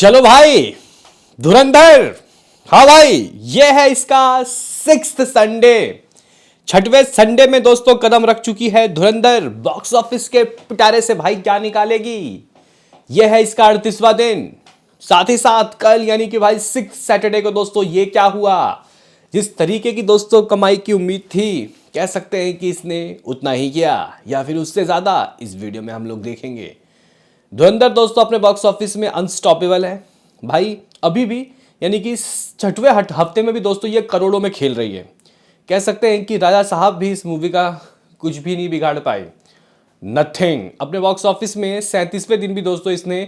चलो भाई, धुरंधर। हाँ भाई, ये है इसका 6th संडे। छठवें संडे में दोस्तों कदम रख चुकी है धुरंधर। बॉक्स ऑफिस के पिटारे से भाई क्या निकालेगी। यह है इसका 38वां दिन। साथ ही साथ कल यानी कि भाई 6 सैटरडे को दोस्तों ये क्या हुआ। जिस तरीके की दोस्तों कमाई की उम्मीद थी, कह सकते हैं कि इसने उतना ही किया या फिर उससे ज्यादा। इस वीडियो में हम लोग देखेंगे। धुरंधर दोस्तों अपने बॉक्स ऑफिस में अनस्टॉपेबल है भाई अभी भी। यानी कि छठवें हफ्ते में भी दोस्तों ये करोड़ों में खेल रही है। कह सकते हैं कि राजा साहब भी इस मूवी का कुछ भी नहीं बिगाड़ पाए। नथिंग। अपने बॉक्स ऑफिस में 37वें दिन भी दोस्तों इसने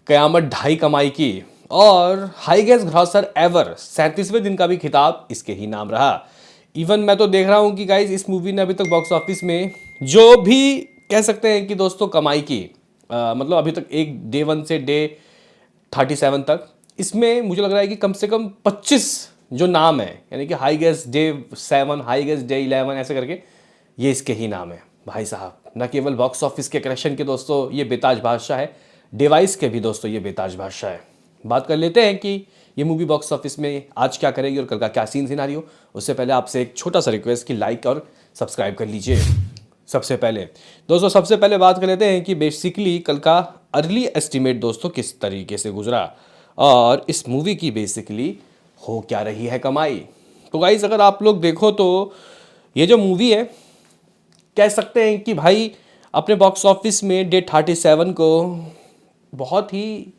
कयामत ढाई कमाई की और हाईएस्ट ग्रॉसर एवर 37वें दिन का भी खिताब इसके ही नाम रहा। इवन मैं तो देख रहा हूं कि गाइज इस मूवी ने अभी तक बॉक्स ऑफिस में जो भी कह सकते हैं कि दोस्तों कमाई की, मतलब अभी तक एक डे 1 से डे 37 तक, इसमें मुझे लग रहा है कि कम से कम 25 जो नाम है, यानी कि हाईएस्ट डे 7, हाईएस्ट डे 11 ऐसे करके ये इसके ही नाम है भाई साहब। न केवल बॉक्स ऑफिस के कलेक्शन के दोस्तों ये बेताज बादशाह है, डिवाइस के भी दोस्तों ये बेताज बादशाह है। बात कर लेते हैं कि ये मूवी बॉक्स ऑफिस में आज क्या करेगी और कल का क्या सीन सिनारियो। उससे पहले आपसे एक छोटा सा रिक्वेस्ट कि लाइक और सब्सक्राइब कर लीजिए। सबसे पहले बात कर लेते हैं कि बेसिकली कल का अर्ली एस्टीमेट दोस्तों किस तरीके से गुजरा और इस मूवी की बेसिकली हो क्या रही है कमाई। तो गाइज अगर आप लोग देखो तो ये जो मूवी है, कह सकते हैं कि भाई अपने बॉक्स ऑफिस में डे 37 को बहुत ही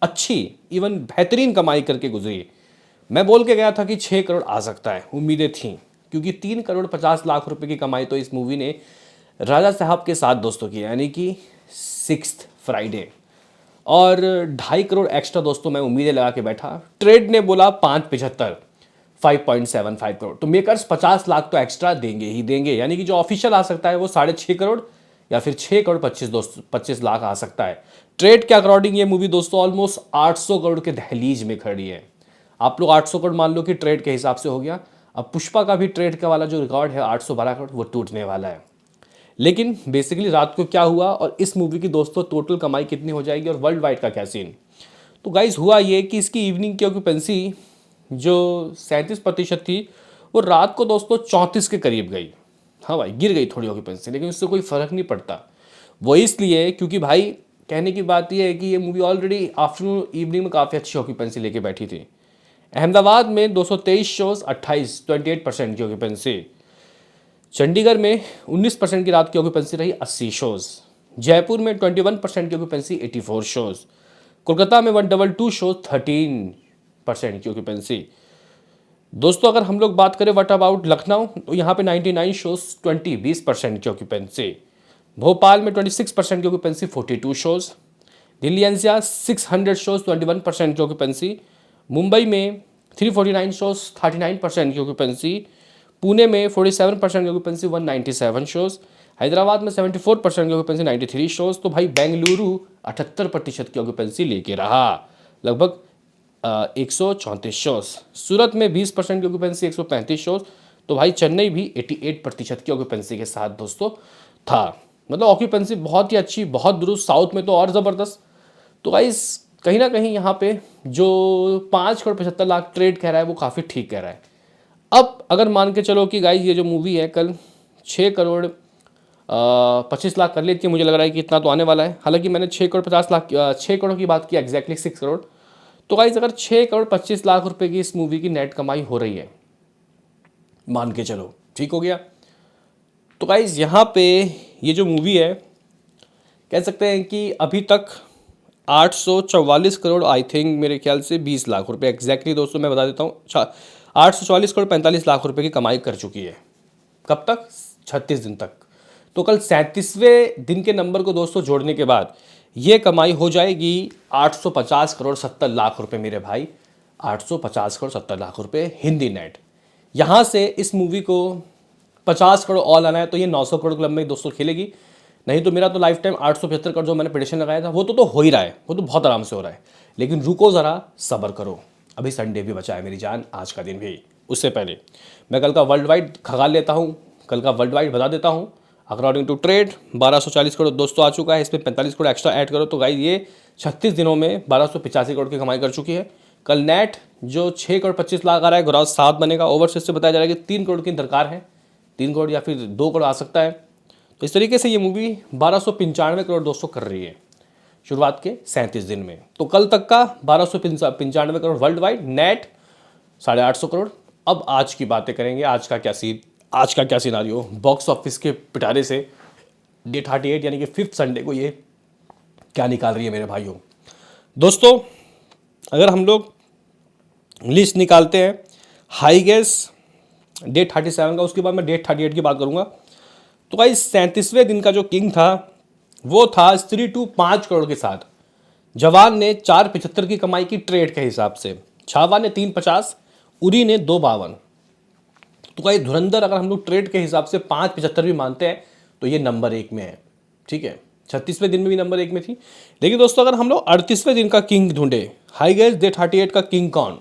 अच्छी, इवन बेहतरीन कमाई करके गुजरी। मैं बोल के गया था कि 6 करोड़ आ सकता है, उम्मीदें थी, क्योंकि 3 करोड़ 50 लाख रुपए की कमाई तो इस मूवी ने राजा साहब के साथ दोस्तों की, यानी कि 6th फ्राइडे, और 2.5 करोड़ एक्स्ट्रा दोस्तों मैं उम्मीदें लगा के बैठा। ट्रेड ने बोला 575, 5.75 करोड़, तो मेकर्स 50 लाख तो एक्स्ट्रा देंगे ही देंगे, यानी कि जो ऑफिशियल आ सकता है वो 6.5 करोड़ या फिर 6 करोड़ 25 लाख आ सकता है। ट्रेड के अकॉर्डिंग ये मूवी दोस्तों ऑलमोस्ट 800 करोड़ के दहलीज में खड़ी है। आप लोग 800 करोड़ मान लो कि ट्रेड के हिसाब से हो गया। अब पुष्पा का भी ट्रेड का वाला जो रिकॉर्ड है 812 करोड़, वो टूटने वाला है। लेकिन बेसिकली रात को क्या हुआ और इस मूवी की दोस्तों टोटल कमाई कितनी हो जाएगी और वर्ल्ड वाइड का क्या सीन। तो गाइज हुआ ये कि इसकी इवनिंग की ऑक्यूपेंसी जो 37% थी, वो रात को दोस्तों 34 के करीब गई। हाँ भाई, गिर गई थोड़ी ऑक्यूपेंसी, लेकिन उससे कोई फ़र्क नहीं पड़ता। वो इसलिए क्योंकि भाई कहने की बात यह है कि ये मूवी ऑलरेडी आफ्टरनून इवनिंग में काफ़ी अच्छी ऑक्यूपेंसी लेके बैठी थी। अहमदाबाद में 223 शोज़ 28% की ऑक्यूपेंसी। चंडीगढ़ में 19% की रात की ऑक्यूपेंसी रही 80 शोज़। जयपुर में 21% की ऑक्यूपेंसी 84 शोज़। कोलकाता में 122 शोज़ 13% की ऑक्यूपेंसी। दोस्तों अगर हम लोग बात करें व्हाट अबाउट लखनऊ, तो यहाँ पे 99 शोज़ 20% की ऑक्यूपेंसी। भोपाल में 26% की occupancy 42 shows. Delhi NCR 600 shows 21% की ऑक्यूपेंसी। मुंबई में 349 शोज़ 39% की ऑक्यूपेंसी। पुणे में 47% की ऑक्यूपेंसी 197 शोज़। हैदराबाद में 74% की ऑक्यूपेंसी 93 शोज़। तो भाई बेंगलुरु 78% की ऑक्यूपेंसी लेके रहा, लगभग 134 शोज़। सूरत में 20% की ऑक्यूपेंसी 135 शोज़। तो भाई चेन्नई भी 88% की ऑक्यूपेंसी के साथ दोस्तों था। मतलब ऑक्यूपेंसी बहुत ही अच्छी, बहुत दुरुस्त। साउथ में तो और ज़बरदस्त। तो गाइस कहीं ना कहीं यहाँ पे जो 5 करोड़ 75 लाख ट्रेड कह रहा है वो काफ़ी ठीक कह रहा है। अब अगर मान के चलो कि गाइस ये जो मूवी है कल 6 करोड़ 25 लाख कर लेती है, मुझे लग रहा है कि इतना तो आने वाला है। हालांकि मैंने 6 करोड़ 50 लाख 6 करोड़ की बात की, एग्जैक्टली 6 करोड़। तो गाइस अगर 6 करोड़ 25 लाख रुपए की इस मूवी की नेट कमाई हो रही है, मान के चलो ठीक हो गया। तो गाइस यहाँ पे ये जो मूवी है, कह सकते हैं कि अभी तक 844 करोड़, आई थिंक मेरे ख्याल से 20 लाख रुपए एग्जैक्टली दोस्तों मैं बता देता हूँ, 844 करोड़ 45 लाख रुपए की कमाई कर चुकी है। कब तक? 36 दिन तक। तो कल 37वें दिन के नंबर को दोस्तों जोड़ने के बाद ये कमाई हो जाएगी 850 करोड़ 70 लाख रुपए मेरे भाई। 850 करोड़ 70 लाख रुपए हिंदी नेट। यहाँ से इस मूवी को 50 करोड़ ऑल आना है तो ये 900 करोड़ क्लब में दोस्तों खेलेगी। नहीं तो मेरा तो लाइफ टाइम 875 करोड़ जो मैंने प्रेडिक्शन लगाया था वो तो हो ही रहा है, वो तो बहुत आराम से हो रहा है। लेकिन रुको ज़रा, सब्र करो, अभी संडे भी बचा है मेरी जान, आज का दिन भी। उससे पहले मैं कल का वर्ल्ड वाइड खगाल लेता हूँ, कल का वर्ल्ड वाइड बता देता हूँ। अकॉर्डिंग टू ट्रेड 1240 करोड़ दोस्तों आ चुका है, इसमें 45 करोड़ एक्स्ट्रा ऐड करो तो गाइस ये 36 दिनों में 1285 करोड़ की कमाई कर चुकी है। कल नेट जो 6 करोड़ 25 लाख आ रहा है, ग्रॉस 7 बनेगा। ओवरसीज से बताया जा रहा है कि 3 करोड़ की दरकार है, 3 करोड़ या फिर 2 करोड़ आ सकता है। तो इस तरीके से ये मूवी 1295 करोड़ दोस्तों कर रही है शुरुआत के 37 दिन में। तो कल तक का 1295 crore world wide, net 850 crore. अब आज की बातें करेंगे, आज का क्या सिनारियो बॉक्स ऑफिस के पिटारे से डे 38 यानी कि 5th संडे को ये क्या निकाल रही है मेरे भाइयों। दोस्तों अगर हम लोग लिस्ट निकालते हैं हाई गेस डे 37 का, उसके बाद मैं डे 38 की बात करूंगा। तो भाई 37वें दिन का जो किंग था वो था स्त्री टू 5 करोड़ के साथ। जवान ने 475 की कमाई की ट्रेड के हिसाब से, छावा ने 350, उरी ने 252। तो भाई धुरंधर अगर हम लोग ट्रेड के हिसाब से 575 भी मानते हैं तो ये नंबर 1 में है, ठीक है। 36वें दिन में भी नंबर 1 में थी। लेकिन दोस्तों अगर हम लोग 38वें दिन का किंग ढूंढे, हाई गेस डे 38 का किंग कौन,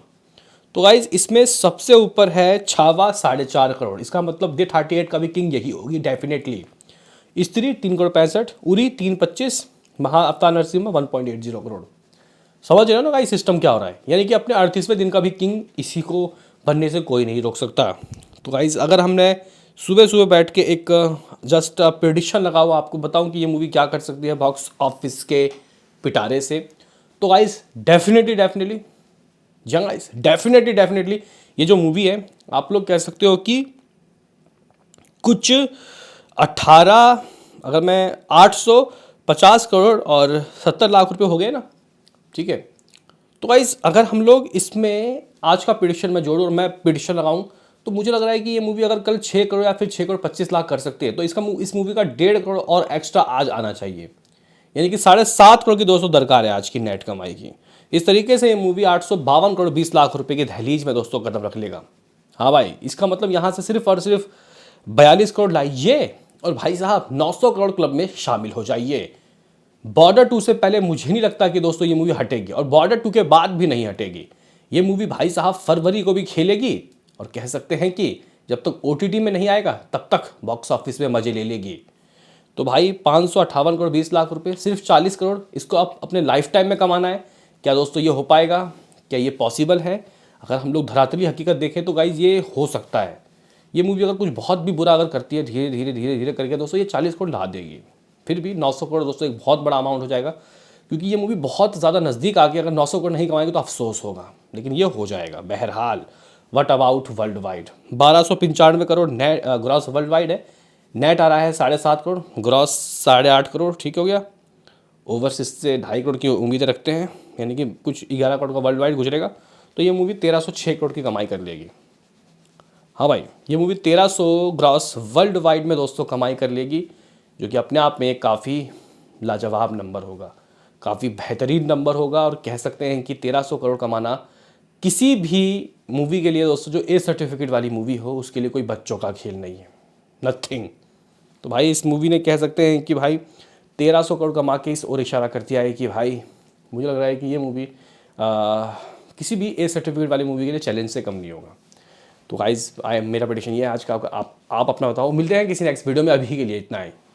तो गाइज इसमें सबसे ऊपर है छावा 4.5 करोड़। इसका मतलब डे 38 का भी किंग यही होगी डेफिनेटली। स्त्री 3 करोड़ 65, उरी 325, महा अवतार नरसिम्हा 1.80 करोड़। समझ रहे हो ना गाइस सिस्टम क्या हो रहा है, यानी कि अपने 38वें दिन का भी किंग इसी को बनने से कोई नहीं रोक सकता। तो गाइस अगर हमने सुबह सुबह बैठ के एक जस्ट प्रेडिक्शन लगाओ, आपको बताऊं कि ये मूवी क्या कर सकती है बॉक्स ऑफिस के पिटारे से, तो गाइस डेफिनेटली गाइस डेफिनेटली ये जो मूवी है आप लोग कह सकते हो कि कुछ 18, अगर मैं 850 करोड़ और 70 लाख रुपए हो गए ना, ठीक है। तो गाइस अगर हम लोग इसमें आज का प्रेडिक्शन में जोड़ूं और मैं प्रेडिक्शन लगाऊं तो मुझे लग रहा है कि ये मूवी अगर कल 6 करोड़ या फिर 6 करोड़ 25 लाख कर सकती है तो इस मूवी का 1.5 करोड़ और एक्स्ट्रा आज आना चाहिए, यानी कि 7.5 करोड़ की 200 दरकार है आज की नेट कमाई की। इस तरीके से ये मूवी 852 करोड़ 20 लाख रुपए की दहलीज में दोस्तों कदम रख लेगा। हाँ भाई, इसका मतलब यहाँ से सिर्फ और सिर्फ 42 करोड़ लाइए और भाई साहब 900 करोड़ क्लब में शामिल हो जाइए। बॉर्डर 2 से पहले मुझे नहीं लगता कि दोस्तों ये मूवी हटेगी और बॉर्डर 2 के बाद भी नहीं हटेगी। ये मूवी भाई साहब फरवरी को भी खेलेगी और कह सकते हैं कि जब तक OTT में नहीं आएगा तब तक बॉक्स ऑफिस में मजे ले लेगी। तो भाई 558 करोड़ 20 लाख रुपए, सिर्फ 40 करोड़ इसको आप अपने लाइफ टाइम में कमाना है। क्या दोस्तों ये हो पाएगा, क्या ये पॉसिबल है? अगर हम लोग धरातली हकीकत देखें तो गाइज ये हो सकता है। ये मूवी अगर कुछ बहुत भी बुरा अगर करती है धीरे धीरे करके दोस्तों ये 40 करोड़ ला देगी। फिर भी 900 करोड़ दोस्तों एक बहुत बड़ा अमाउंट हो जाएगा, क्योंकि ये मूवी बहुत ज़्यादा नज़दीक आ गई। अगर 900 करोड़ नहीं कमाएंगे तो अफसोस होगा, लेकिन ये हो जाएगा। बहरहाल what about world wide, 1295 crore net gross world wide है। नेट आ रहा है 7.5 करोड़, ग्रॉस 8.5 करोड़, ठीक हो गया। ओवरसीज से 2.5 करोड़ की उम्मीदें रखते हैं, यानी कि कुछ 11 करोड़ का वर्ल्ड वाइड गुजरेगा। तो ये मूवी 1306 करोड़ की कमाई कर लेगी। हाँ भाई, ये मूवी 1300 ग्रॉस वर्ल्ड वाइड में दोस्तों कमाई कर लेगी, जो कि अपने आप में काफ़ी लाजवाब नंबर होगा, काफ़ी बेहतरीन नंबर होगा। और कह सकते हैं कि 1300 करोड़ कमाना किसी भी मूवी के लिए दोस्तों जो A सर्टिफिकेट वाली मूवी हो उसके लिए कोई बच्चों का खेल नहीं है, नथिंग। तो भाई इस मूवी ने कह सकते हैं कि भाई 1300 करोड़ कमा के इस ओर इशारा कर दिया है कि भाई मुझे लग रहा है कि ये मूवी किसी भी A सर्टिफिकेट वाली मूवी के लिए चैलेंज से कम नहीं होगा। तो गाइज मेरा प्रेडिक्शन ये है आज का। आप अपना बताओ, मिलते हैं किसी नेक्स्ट वीडियो में, अभी के लिए इतना है।